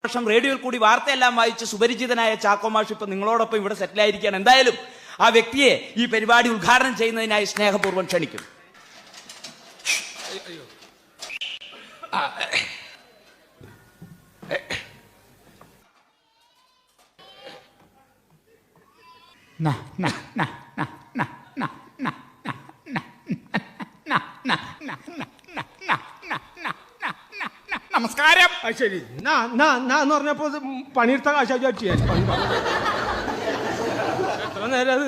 വർഷം റേഡിയോയിൽ കൂടി വാർത്തയെല്ലാം വായിച്ച് സുപരിചിതനായ ചാക്കോ മാഷ് ഇപ്പൊ നിങ്ങളോടൊപ്പം ഇവിടെ സെറ്റിലായിരിക്കുകയാണ്. എന്തായാലും ആ വ്യക്തിയെ ഈ പരിപാടി ഉദ്ഘാടനം ചെയ്യുന്നതിനായി സ്നേഹപൂർവ്വം ക്ഷണിക്കും. നമസ്കാരം. ശരി എന്ന് പറഞ്ഞപ്പോ പണിയെടുത്ത കാശാ ചെയ്യാൻ എത്ര നേരം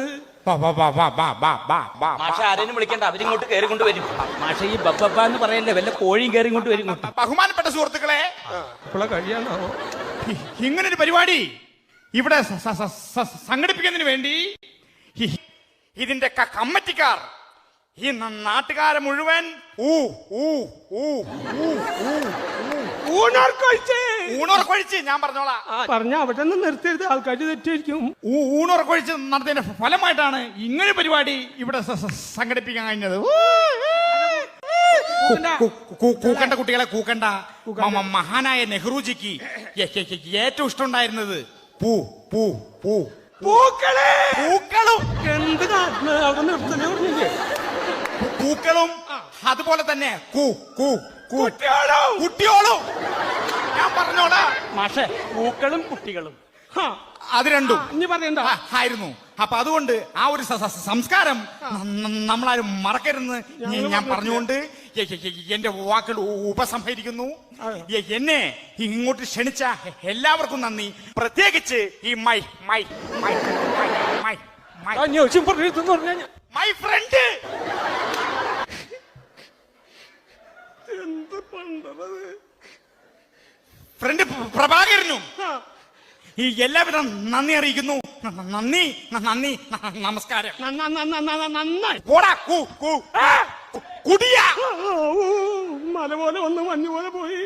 മാഷ ആരെയും വിളിക്കണ്ട, അവരിങ്ങോട്ട് കയറി കൊണ്ട് വരും. മാഷ ഈ ബബ്ബ എന്ന് പറയല്ലേ, വല്ല കോഴിയും കയറി കൊണ്ട് വരും. ബഹുമാനപ്പെട്ട സുഹൃത്തുക്കളെ, ഇപ്പോഴാ കഴിയാണോ ഇങ്ങനൊരു പരിപാടി ഇവിടെ സംഘടിപ്പിക്കുന്നതിന് വേണ്ടി ഇതിന്റെ കമ്മിറ്റിക്കാർ ഈ നാട്ടുകാരെ മുഴുവൻ ഊണുറക്കൊഴിച്ച് ഞാൻ പറഞ്ഞോളാം പറഞ്ഞ അവിടെ നിന്ന് നിർത്തിയെടുത്ത് ആൾക്കാർ തെറ്റായിരിക്കും. ഊണുറക്കൊഴിച്ച് നടത്തിയതിന്റെ ഫലമായിട്ടാണ് ഇങ്ങനെ പരിപാടി ഇവിടെ സംഘടിപ്പിക്കാൻ കഴിഞ്ഞത്. കൂക്കണ്ട കുട്ടികളെ കൂക്കണ്ട. മഹാനായ നെഹ്റുജിക്ക് ഏറ്റവും ഇഷ്ടമുണ്ടായിരുന്നത് പൂക്കളും അതുപോലെ തന്നെ കുട്ടിയോളും. ഞാൻ പറഞ്ഞോടാ മാഷെ, പൂക്കളും കുട്ടികളും അത് രണ്ടും ഇനി പറയണ്ട ആയിരുന്നു. അപ്പൊ അതുകൊണ്ട് ആ ഒരു സംസ്കാരം നമ്മളാരും മറക്കരുതെന്ന് ഞാൻ പറഞ്ഞുകൊണ്ട് എന്റെ വാക്കുകൾ ഉപസംഹരിക്കുന്നു. എന്നെ ഇങ്ങോട്ട് ക്ഷണിച്ച എല്ലാവർക്കും നന്ദി. പ്രത്യേകിച്ച് ഈ മൈ ഫ്രണ്ട് പ്രഭാകരനും ഈ എല്ലാവിധ നന്ദി അറിയിക്കുന്നു. നന്ദി നമസ്കാരം. മല പോലെ വന്ന് മഞ്ഞു പോലെ പോയി.